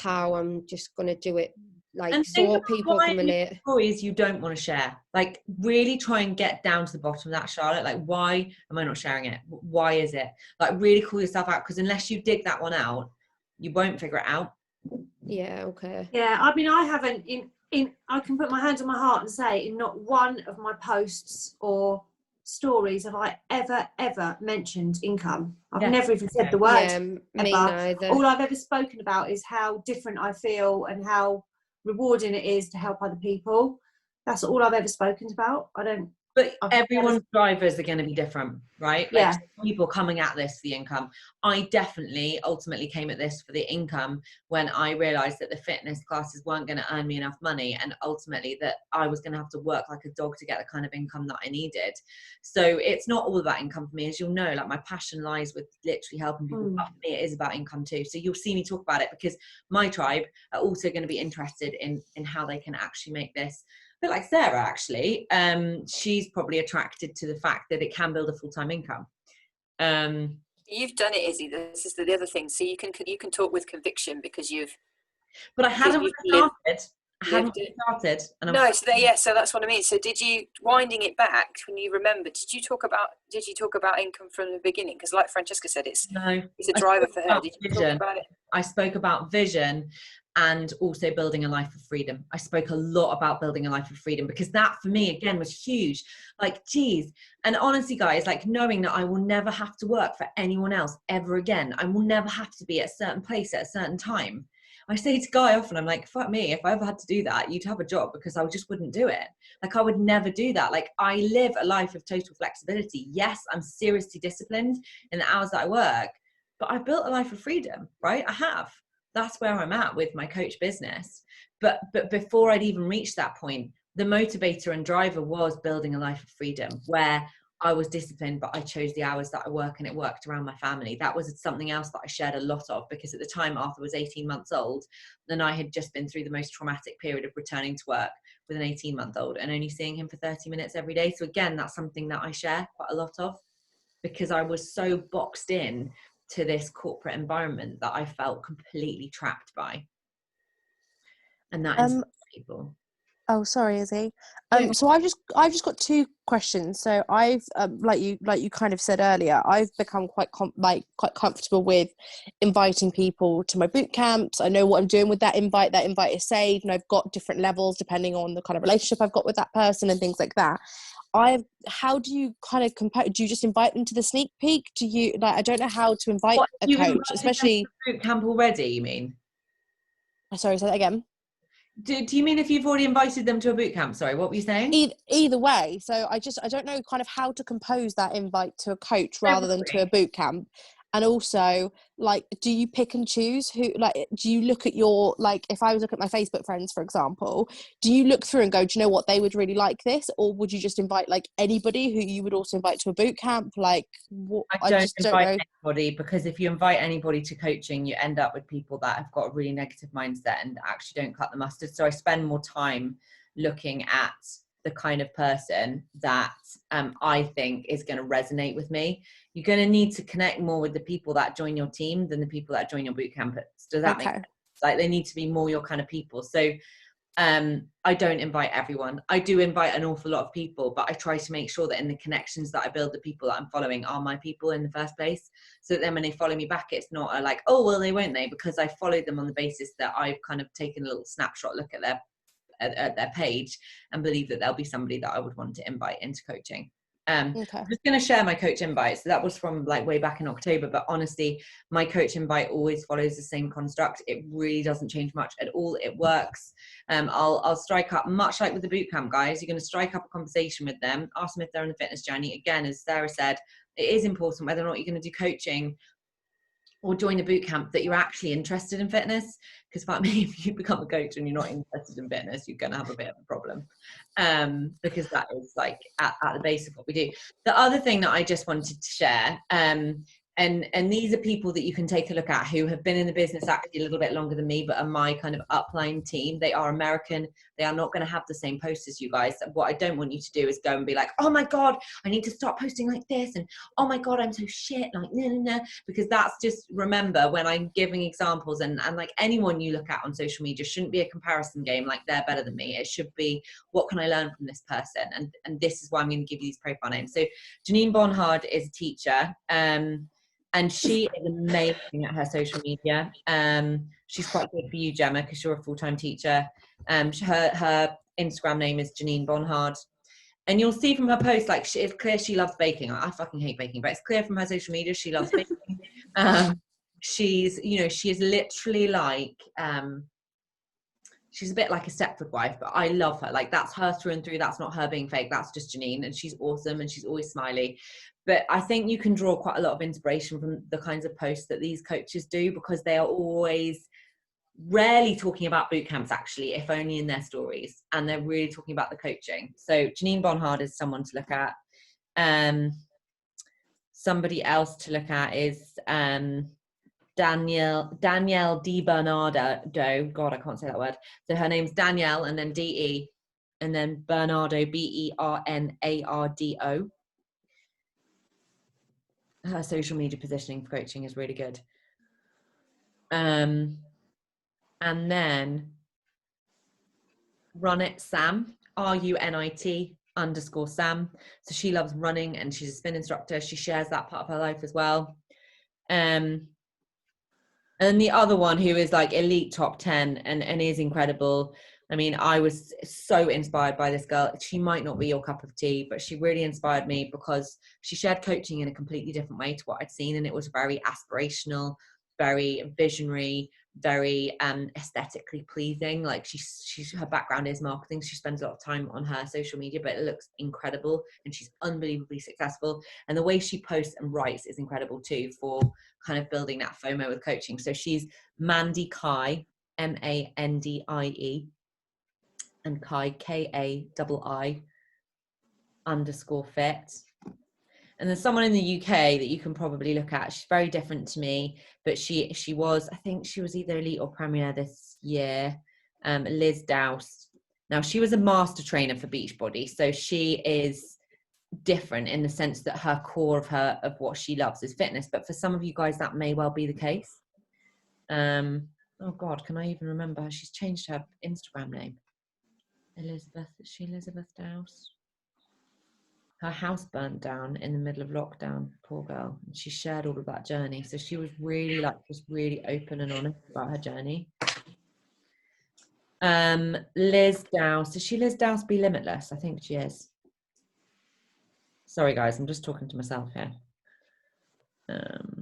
how I'm just going to do it, like, and so people can relate. Stories you don't want to share, like really try and get down to the bottom of that, Charlotte. Like, why am I not sharing it? Why is it? Like, really call yourself out, because unless you dig that one out, you won't figure it out. Yeah, okay. Yeah, I mean, I haven't I can put my hand on my heart and say in not one of my posts or stories have I ever mentioned income. I've never even said the word. Yeah, me ever. neither. All I've ever spoken about is how different I feel and how rewarding it is to help other people. That's all I've ever spoken about. But everyone's drivers are going to be different, right? Like, Yeah. people coming at this for the income. I definitely ultimately came at this for the income when I realized that the fitness classes weren't going to earn me enough money, and ultimately that I was going to have to work like a dog to get the kind of income that I needed. So it's not all about income for me, as you'll know. Like, my passion lies with literally helping people, but for me it is about income too. So you'll see me talk about it because my tribe are also going to be interested in how they can actually make this. A bit like Sarah, actually. She's probably attracted to the fact that it can build a full-time income. You've done it, Izzy. This is the other thing. So you can talk with conviction because you've. But I hadn't started. And no, so that's what I mean. So did you, winding it back when you remember? Did you talk about income from the beginning? Because like Francesca said, it's a driver for her. Did you talk about it? I spoke about vision and also building a life of freedom. I spoke a lot about building a life of freedom because that for me, again, was huge. Like, geez. And honestly, guys, like, knowing that I will never have to work for anyone else ever again. I will never have to be at a certain place at a certain time. I say to Guy often, I'm like, fuck me, if I ever had to do that, you'd have a job, because I just wouldn't do it. Like, I would never do that. Like, I live a life of total flexibility. Yes, I'm seriously disciplined in the hours that I work, but I've built a life of freedom, right? I have. That's where I'm at with my coach business. But before I'd even reached that point, the motivator and driver was building a life of freedom where I was disciplined, but I chose the hours that I work, and it worked around my family. That was something else that I shared a lot of, because at the time Arthur was 18 months old, and I had just been through the most traumatic period of returning to work with an 18-month-old and only seeing him for 30 minutes every day. So again, that's something that I share quite a lot of, because I was so boxed in to this corporate environment that I felt completely trapped by. And that is people. Oh, sorry, Izzy. So I've just got two questions. So I've like you kind of said earlier, I've become quite comfortable with inviting people to my boot camps. I know what I'm doing with that invite. That invite is saved, and I've got different levels depending on the kind of relationship I've got with that person and things like that. How do you kind of compare? Do you just invite them to the sneak peek? Do you, like, I don't know how to invite a coach, especially boot camp already, you mean? Sorry, say that again. Do you mean if you've already invited them to a boot camp? Sorry, what were you saying? Either way. So I don't know kind of how to compose that invite to a coach rather than to a boot camp. And also, like, do you pick and choose who, like, do you look at your, like, if I was looking at my Facebook friends, for example, do you look through and go, do you know what, they would really like this? Or would you just invite, like, anybody who you would also invite to a boot camp? Like, what? I don't invite anybody, because if you invite anybody to coaching, you end up with people that have got a really negative mindset and actually don't cut the mustard. So I spend more time looking at the kind of person that I think is going to resonate with me. You're going to need to connect more with the people that join your team than the people that join your boot camp. Does that make sense? Like, they need to be more your kind of people. So I don't invite everyone. I do invite an awful lot of people, but I try to make sure that in the connections that I build, the people that I'm following are my people in the first place. So that then when they follow me back, it's not like, oh, well, they won't they? Because I followed them on the basis that I've kind of taken a little snapshot look at their page and believe that there'll be somebody that I would want to invite into coaching. Okay. I'm just going to share my coach invite. So that was from like way back in October, but honestly, my coach invite always follows the same construct. It really doesn't change much at all. It works. I'll strike up, much like with the bootcamp guys, you're going to strike up a conversation with them, ask them if they're on the fitness journey. Again, as Sarah said, it is important whether or not you're going to do coaching or join a boot camp that you're actually interested in fitness, because if you become a coach and you're not interested in fitness, you're going to have a bit of a problem, because that is like at the base of what we do. The other thing that I just wanted to share, and these are people that you can take a look at who have been in the business actually a little bit longer than me, but are my kind of upline team. They are American. They are not going to have the same posts as you guys. What I don't want you to do is go and be like, oh my God, I need to start posting like this. And oh my God, I'm so shit. Like, no, because that's just, remember, when I'm giving examples and like anyone you look at on social media shouldn't be a comparison game like they're better than me. It should be, what can I learn from this person? And this is why I'm going to give you these profile names. So Janine Bonhard is a teacher. And she is amazing at her social media. She's quite good for you, Gemma, because you're a full-time teacher. Her Instagram name is Janine Bonhard. And you'll see from her posts, like, it's clear she loves baking. I fucking hate baking, but it's clear from her social media she loves baking. She is literally like, she's a bit like a Stepford wife, but I love her. Like, that's her through and through. That's not her being fake. That's just Janine. And she's awesome. And she's always smiley. But I think you can draw quite a lot of inspiration from the kinds of posts that these coaches do, because they are always rarely talking about boot camps, actually, if only in their stories. And they're really talking about the coaching. So Janine Bonhard is someone to look at. Somebody else to look at is Danielle Di Bernardo. God, I can't say that word. So her name's Danielle, and then D-E, and then Bernardo, Bernardo. Her social media positioning for coaching is really good. And then Run It Sam, RUNIT_Sam. So she loves running and she's a spin instructor. She shares that part of her life as well. And the other one who is like elite top 10 and is incredible. I mean, I was so inspired by this girl. She might not be your cup of tea, but she really inspired me because she shared coaching in a completely different way to what I'd seen. And it was very aspirational, very visionary, very aesthetically pleasing. Like she's her background is marketing. She spends a lot of time on her social media, but it looks incredible and she's unbelievably successful. And the way she posts and writes is incredible too, for kind of building that FOMO with coaching. So she's Mandy Kai, MANDIE, and Kai, KAII _fit. And there's someone in the UK that you can probably look at. She's very different to me, but she was, I think she was either elite or premier this year. Liz Dowse. Now, she was a master trainer for Beachbody, so she is different in the sense that her core of what she loves is fitness. But for some of you guys, that may well be the case. Oh God, can I even remember her? She's changed her Instagram name. Elizabeth, is she Elizabeth Dowse? Her house burnt down in the middle of lockdown, poor girl. And she shared all of that journey. So she was really really open and honest about her journey. Liz Dowse, is she Liz Dowse Be Limitless? I think she is. Sorry guys, I'm just talking to myself here.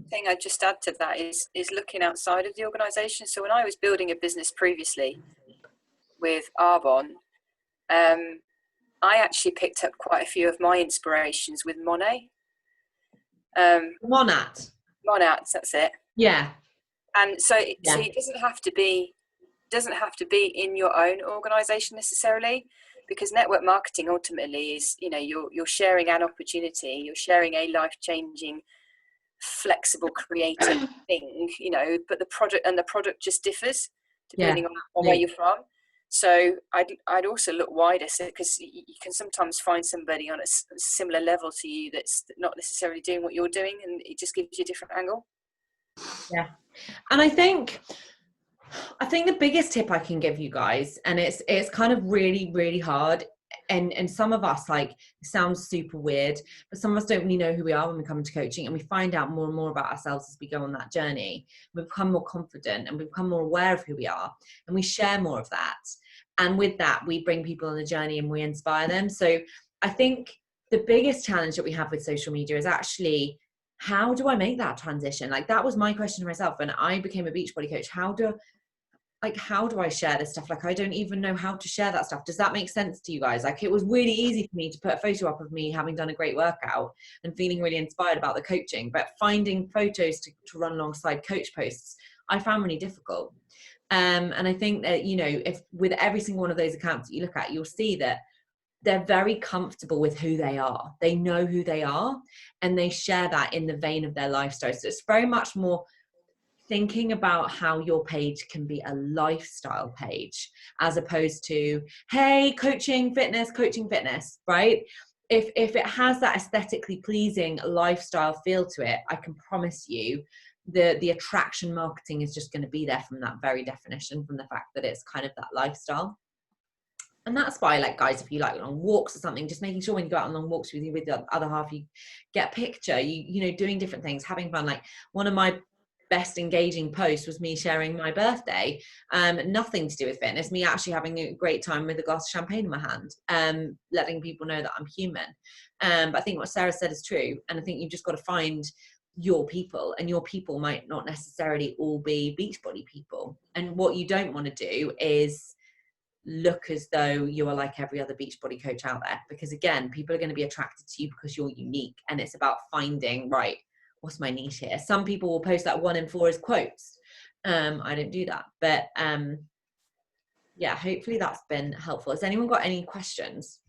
Thing I'd just add to that is looking outside of the organisation. So when I was building a business previously with Arbonne, I actually picked up quite a few of my inspirations with Monet. Monat, that's it. Yeah. And so it doesn't have to be in your own organisation necessarily, because network marketing ultimately is, you're sharing an opportunity, you're sharing a life-changing, flexible, creative thing, but the product just differs depending on where you're from. So I'd also look wider, because you can sometimes find somebody on a similar level to you that's not necessarily doing what you're doing, and it just gives you a different angle. Yeah. And I think the biggest tip I can give you guys, and it's kind of really, really hard, and some of us, like, it sounds super weird, but some of us don't really know who we are when we come into coaching, and we find out more and more about ourselves as we go on that journey. We become more confident and we become more aware of who we are, and we share more of that. And with that, we bring people on the journey and we inspire them. So I think the biggest challenge that we have with social media is actually, how do I make that transition? Like, that was my question to myself when I became a Beachbody coach. How do I share this stuff? Like, I don't even know how to share that stuff. Does that make sense to you guys? Like, it was really easy for me to put a photo up of me having done a great workout and feeling really inspired about the coaching, but finding photos to run alongside coach posts, I found really difficult. And I think that, you know, if with every single one of those accounts that you look at, you'll see that they're very comfortable with who they are. They know who they are, and they share that in the vein of their lifestyle. So it's very much more thinking about how your page can be a lifestyle page, as opposed to, hey, coaching fitness, right? If it has that aesthetically pleasing lifestyle feel to it, I can promise you the attraction marketing is just going to be there from that very definition, from the fact that it's kind of that lifestyle. And that's why, like, guys, if you like long walks or something, just making sure when you go out on long walks with the other half, you get a picture, you know, doing different things, having fun. Like, one of my best engaging posts was me sharing my birthday, nothing to do with fitness, me actually having a great time with a glass of champagne in my hand, letting people know that I'm human. But I think what Sarah said is true, and I think you've just got to find your people, and your people might not necessarily all be Beachbody people. And what you don't want to do is look as though you are like every other Beachbody coach out there, because again, people are going to be attracted to you because you're unique, and it's about finding, right, what's my niche here? Some people will post that 1 in 4 is quotes. I don't do that, but yeah, hopefully that's been helpful. Has anyone got any questions?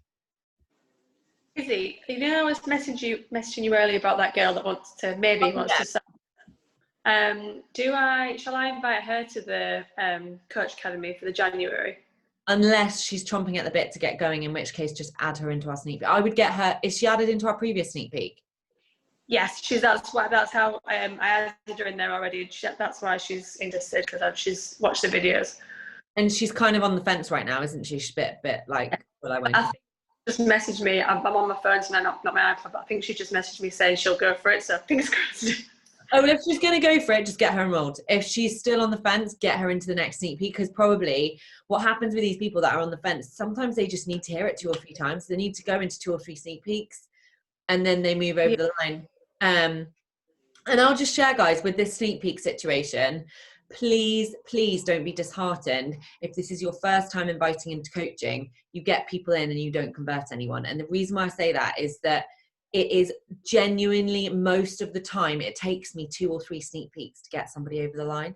Izzy, you know, I was messaging you earlier about that girl that wants to to start. Shall I invite her to the Coach Academy for the January? Unless she's chomping at the bit to get going, in which case just add her into our sneak peek. I would get her. Is she added into our previous sneak peek? Yes, that's how I added her in there already. That's why she's interested, because she's watched the videos. And she's kind of on the fence right now, isn't she? She's a bit like, well, I won't. I think she just messaged me. I'm on my phone tonight, not my iPad, but I think she just messaged me saying she'll go for it. So fingers crossed. Oh, well, if she's going to go for it, just get her enrolled. If she's still on the fence, get her into the next sneak peek, because probably what happens with these people that are on the fence, sometimes they just need to hear it 2 or 3 times. They need to go into 2 or 3 sneak peeks, and then they move over the line. And I'll just share, guys, with this sneak peek situation, please don't be disheartened if this is your first time inviting into coaching, you get people in and you don't convert anyone. And the reason why I say that is that it is genuinely, most of the time, it takes me 2 or 3 sneak peeks to get somebody over the line.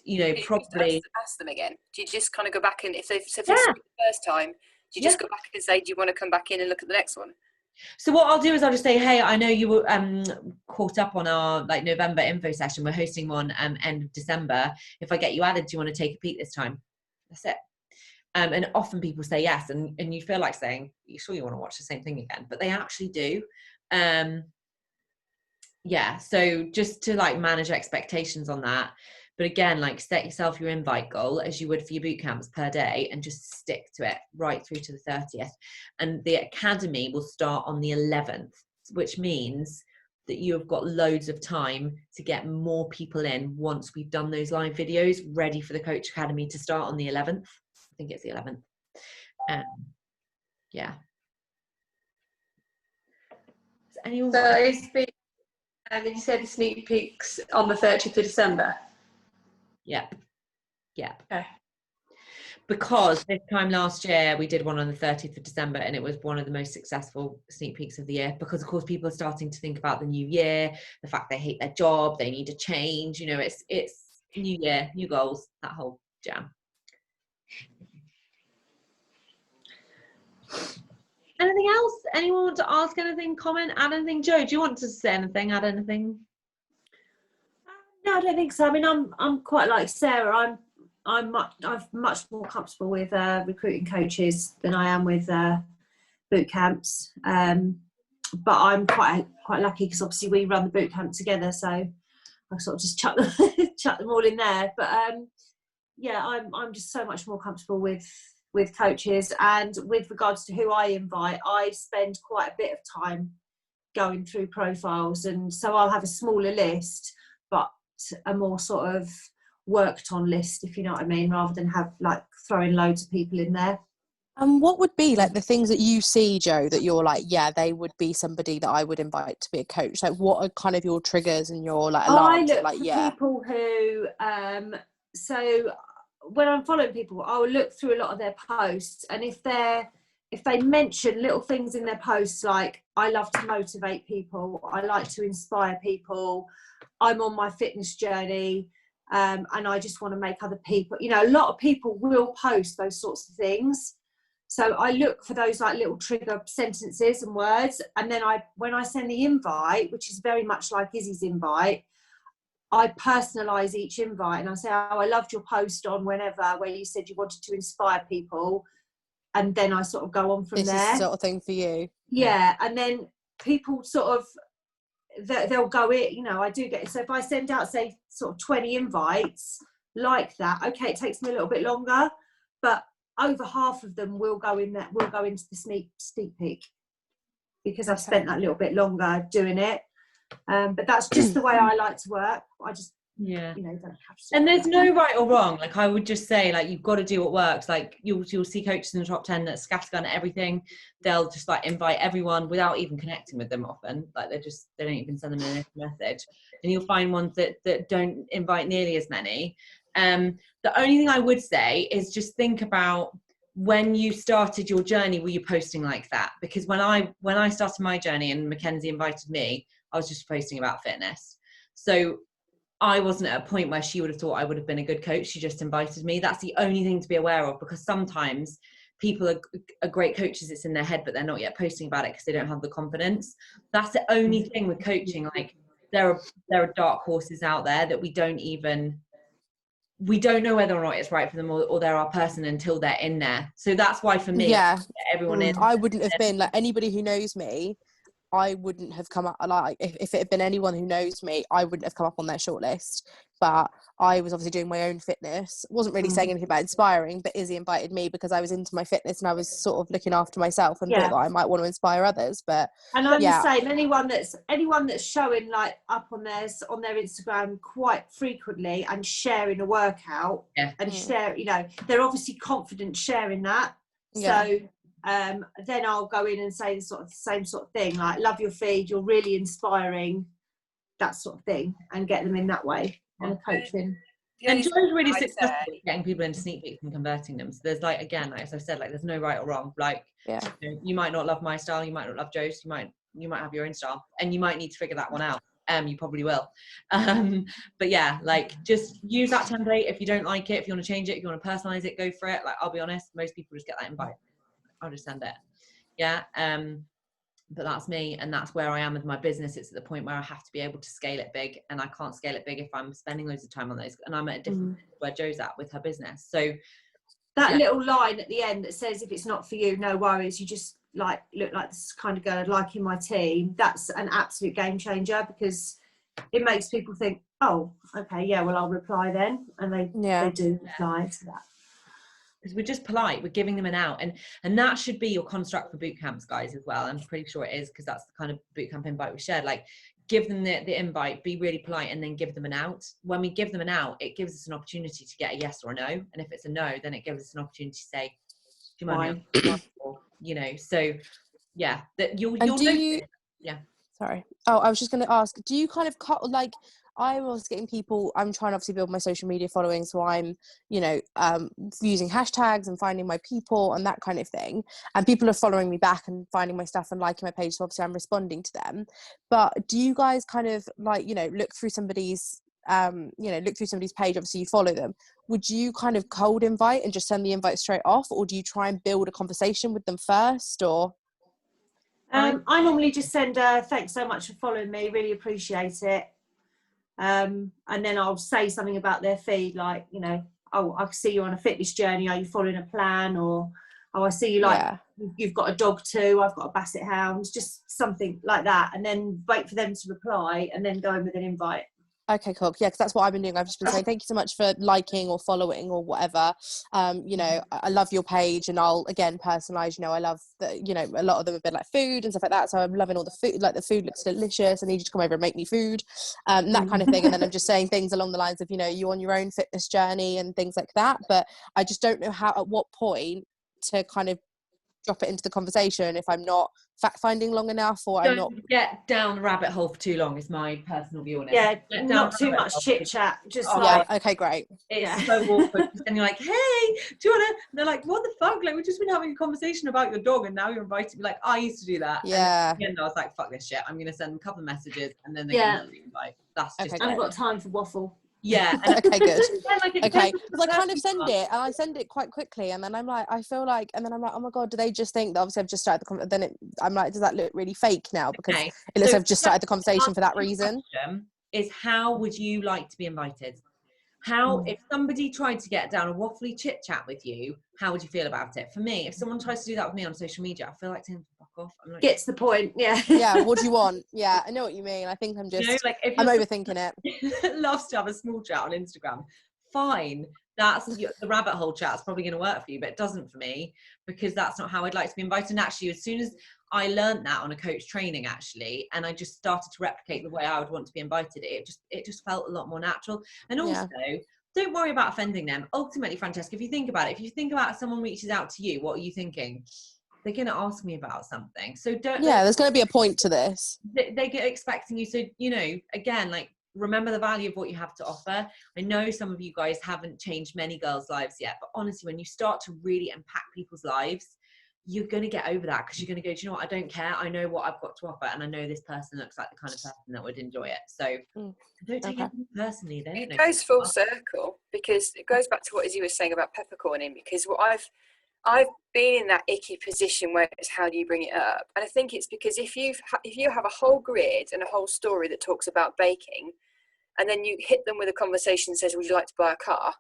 You know, probably ask them again. Do you just kind of go back and if it's the first time, do you just go back and say, do you want to come back in and look at the next one? So what I'll do is I'll just say, hey, I know you were caught up on our like November info session. We're hosting one end of December. If I get you added, do you want to take a peek this time? That's it. And often people say yes, and you feel like saying, you sure you want to watch the same thing again? But they actually do. Yeah, so just to like manage expectations on that. But again, like, set yourself your invite goal as you would for your boot camps per day, and just stick to it right through to the 30th. And the academy will start on the 11th, which means that you have got loads of time to get more people in once we've done those live videos, ready for the Coach Academy to start on the 11th. I think it's the 11th. Yeah. Does anyone so it's the, did you say the sneak peeks on the 30th of December? Yep. Okay. Because this time last year we did one on the 30th of December, and it was one of the most successful sneak peeks of the year, because of course people are starting to think about the new year, the fact they hate their job, they need a change, you know, it's new year, new goals, that whole jam. Anything else? Anyone want to ask anything, comment, add anything? Joe, do you want to say anything, add anything? No, I don't think so. I mean, I'm quite like Sarah. I'm much more comfortable with recruiting coaches than I am with boot camps. But I'm quite lucky because obviously we run the boot camp together, so I sort of just chuck them all in there. But yeah, I'm just so much more comfortable with coaches. And with regards to who I invite, I spend quite a bit of time going through profiles, and so I'll have a smaller list, but a more sort of worked on list, if you know what I mean, rather than have like throwing loads of people in there. And what would be like the things that you see, Joe, that you're like, yeah, they would be somebody that I would invite to be a coach? Like, what are kind of your triggers and your like I alarms? look Like, for yeah, people who, so when I'm following people, I will look through a lot of their posts, and if they mention little things in their posts like, I love to motivate people, I like to inspire people, I'm on my fitness journey, and I just want to make other people, you know, a lot of people will post those sorts of things. So I look for those like little trigger sentences and words, and then when I send the invite, which is very much like Izzy's invite, I personalise each invite and I say, oh, I loved your post on whenever where you said you wanted to inspire people, and then I sort of go on from this there. is the sort of thing for you. Yeah, and then people sort of they'll go in. You know, I do get, so if I send out say sort of 20 invites like that, okay, it takes me a little bit longer, but over half of them will go in that will go into the sneak peek because I've spent that little bit longer doing it. But that's just the way I like to work. I just, you know, don't have to. And there's no right or wrong. Like, I would just say, like, you've got to do what works. Like, you'll see coaches in the top 10 that scattergun at everything. They'll just like invite everyone without even connecting with them often. Like, they don't even send them a message. And you'll find ones that don't invite nearly as many. The only thing I would say is just think about when you started your journey, were you posting like that? Because when I started my journey and Mackenzie invited me, I was just posting about fitness. So I wasn't at a point where she would have thought I would have been a good coach. She just invited me. That's the only thing to be aware of, because sometimes people are great coaches, it's in their head, but they're not yet posting about it because they don't have the confidence. That's the only thing with coaching. Like, there are dark horses out there that we don't know whether or not it's right for them or they're our person until they're in there. So that's why for me, Yeah, everyone is. I wouldn't have been like, anybody who knows me, I wouldn't have come up, like if it had been anyone who knows me, I wouldn't have come up on their shortlist. But I was obviously doing my own fitness, wasn't really saying anything about inspiring, but Izzy invited me because I was into my fitness and I was sort of looking after myself and thought that I might want to inspire others. But and I'm the same. Anyone that's showing like up on their Instagram quite frequently and sharing a workout and share, you know, they're obviously confident sharing that. So then I'll go in and say the same sort of thing, like, love your feed, you're really inspiring, that sort of thing, and get them in that way on coaching. And Joe's really successful at getting people into sneak peeks and converting them. So there's like, again, like as I said, like there's no right or wrong. Like, you know, you might not love my style, you might not love Joe's, you might have your own style, and you might need to figure that one out. You probably will. But yeah, like, just use that template. If you don't like it, if you want to change it, if you want to personalize it, go for it. Like, I'll be honest, most people just get that invite. I'll just send it. Yeah. But that's me, and that's where I am with my business. It's at the point where I have to be able to scale it big, and I can't scale it big if I'm spending loads of time on those, and I'm at a different where Joe's at with her business. So that little line at the end that says, if it's not for you, no worries, you just like look like this kind of girl I'd like in my team, that's an absolute game changer, because it makes people think, oh, okay, yeah, well, I'll reply then, and they do reply to that. Because we're just polite, we're giving them an out, and that should be your construct for boot camps, guys, as well. I'm pretty sure it is, because that's the kind of boot camp invite we shared. Like, give them the invite, be really polite, and then give them an out. When we give them an out, it gives us an opportunity to get a yes or a no, and if it's a no, then it gives us an opportunity to say, do you mind me? You know, so yeah, that you'll sorry, I was just going to ask, do you kind of like, I was getting people, I'm trying to obviously build my social media following, so I'm, you know, using hashtags and finding my people and that kind of thing, and people are following me back and finding my stuff and liking my page, so obviously I'm responding to them. But do you guys kind of like, you know, look through somebody's page, obviously you follow them, would you kind of cold invite and just send the invite straight off, or do you try and build a conversation with them first? Or I normally just send thanks so much for following me, really appreciate it. And then I'll say something about their feed, like, you know, oh, I see you on a fitness journey, are you following a plan? Or, oh, I see you like you've got a dog too, I've got a basset hound, just something like that, and then wait for them to reply and then go in with an invite. Okay, cool. Yeah, because that's what I've been doing. I've just been saying thank you so much for liking or following or whatever. You know, I love your page, and I'll again personalize. You know, I love that. You know, a lot of them have been like food and stuff like that. So I'm loving all the food. Like, the food looks delicious. I need you to come over and make me food, that kind of thing. And then I'm just saying things along the lines of, you know, you on your own fitness journey and things like that. But I just don't know how, at what point to kind of drop it into the conversation if I'm not fact finding long enough, or I'm not. Don't get down the rabbit hole for too long is my personal view on it. Yeah, Get down not the too rabbit much hole. chit chat. Just Oh, like, Yeah, okay, great. It's Yeah. so awkward. And you're like, hey, do you want to? They're like, what the fuck? Like, we've just been having a conversation about your dog and now you're inviting me. Like, I used to do that. Yeah. And I was like, fuck this shit. I'm going to send them a couple of messages and then they're Yeah. going to be like, that's just. Okay, I haven't got time for waffle. Yeah. And Okay, good. yeah, like, it Okay, depends because I on the kind of person send you it, and I send it quite quickly, and then I'm like, I feel like, and then I'm like, oh my god, do they just think that obviously I've just started the then I'm like, does that look really fake now? Because Okay. it looks So like I've just started the conversation for that answer your reason. question Is how would you like to be invited? How, if somebody tried to get down a waffly chit chat with you, how would you feel about it? For me, if someone tries to do that with me on social media, I feel like to him, fuck off. I'm like, Gets the point. Yeah. Yeah, what do you want? Yeah, I know what you mean. I think I'm you just, know, like if I'm you're overthinking it. that loves to have a small chat on Instagram, fine. That's the rabbit hole chat's probably going to work for you, but it doesn't for me because that's not how I'd like to be invited. And actually, as soon as I learned that on a coach training, actually, and I just started to replicate the way I would want to be invited, it just felt a lot more natural. And also, don't worry about offending them. Ultimately, Francesca, if you think about it, if you think about someone reaches out to you, what are you thinking? They're going to ask me about something. So don't. Yeah, there's going to be a point to this. They get expecting you. So, you know, again, like, remember the value of what you have to offer. I know some of you guys haven't changed many girls' lives yet, but honestly, when you start to really impact people's lives, you're going to get over that because you're going to go, do you know what? I don't care. I know what I've got to offer, and I know this person looks like the kind of person that would enjoy it. So don't take it personally. They don't know. It goes full circle because it goes back to what Izzy was saying about peppercorning, because what I've been in that icky position where it's how do you bring it up, and I think it's because if you have a whole grid and a whole story that talks about baking, and then you hit them with a conversation that says, would you like to buy a car?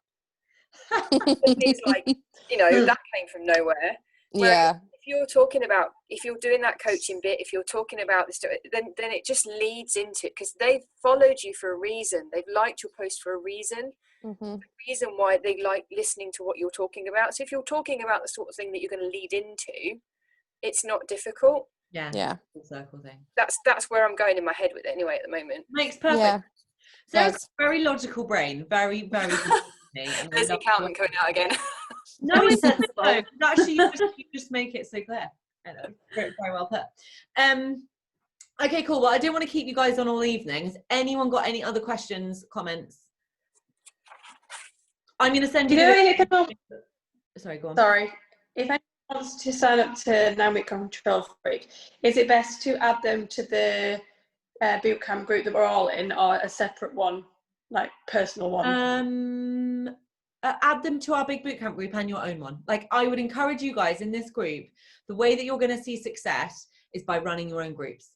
It's like, you know, that came from nowhere. Yeah. If you're talking about, if you're doing that coaching bit, if you're talking about this, then it just leads into it because they've followed you for a reason. They've liked your post for a reason. The reason why they like listening to what you're talking about. So if you're talking about the sort of thing that you're going to lead into, it's not difficult. Yeah. Full circle thing. That's where I'm going in my head with it anyway at the moment. Makes perfect. Yeah. So it's a very logical brain. Very, very. There's the accountant coming out again. No, it's sensible. Actually, you just make it so clear. I know, very, very well put. Okay, cool. Well, I didn't want to keep you guys on all evening. Has anyone got any other questions, comments? I'm going to send you. Sorry, go on. Sorry. If anyone wants to sign up to 9 Week Control Freak, is it best to add them to the bootcamp group that we're all in, or a separate one, like personal one? Add them to our big bootcamp group and your own one. Like, I would encourage you guys in this group, the way that you're going to see success is by running your own groups.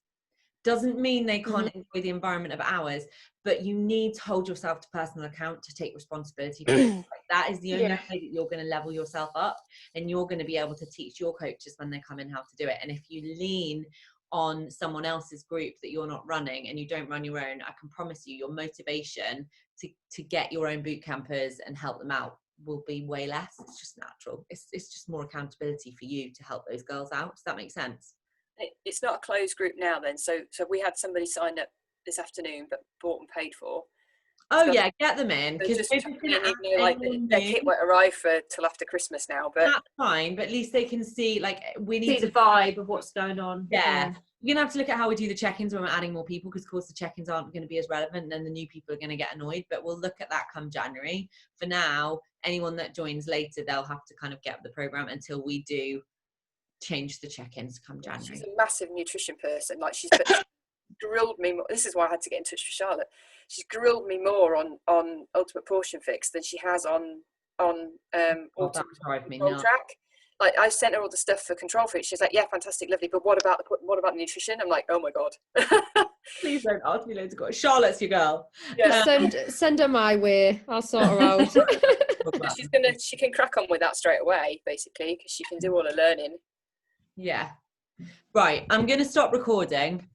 Doesn't mean they can't enjoy the environment of ours, but you need to hold yourself to personal account to take responsibility for it. Like, that is the only way that you're going to level yourself up, and you're going to be able to teach your coaches when they come in how to do it. And if you lean on someone else's group that you're not running and you don't run your own, I can promise you your motivation to get your own boot campers and help them out will be way less. It's just natural. It's just more accountability for you to help those girls out. Does that make sense? It's not a closed group now then. So we had somebody signed up this afternoon but bought and paid for. Oh so yeah, get them in. Just like their kit won't arrive till after Christmas now, but that's fine. But at least they can see, like, we need See the vibe of what's going on. Yeah. You're gonna have to look at how we do the check-ins when we're adding more people, because of course the check-ins aren't going to be as relevant, and then the new people are going to get annoyed. But we'll look at that come January. For now, anyone that joins later, they'll have to kind of get the program until we do change the check-ins come January. She's a massive nutrition person. Like she's grilled me more. This is why I had to get in touch with Charlotte. She's grilled me more on Ultimate Portion Fix than she has on Ultimate Control Track. Like, I sent her all the stuff for Control Freak. She's like, yeah, fantastic, lovely, but what about the nutrition? I'm like, oh my god. Please don't ask me loads of questions. Charlotte's your girl. Yeah. Send her my way. I'll sort her out. She can crack on with that straight away, basically, because she can do all her learning. Yeah. Right, I'm going to stop recording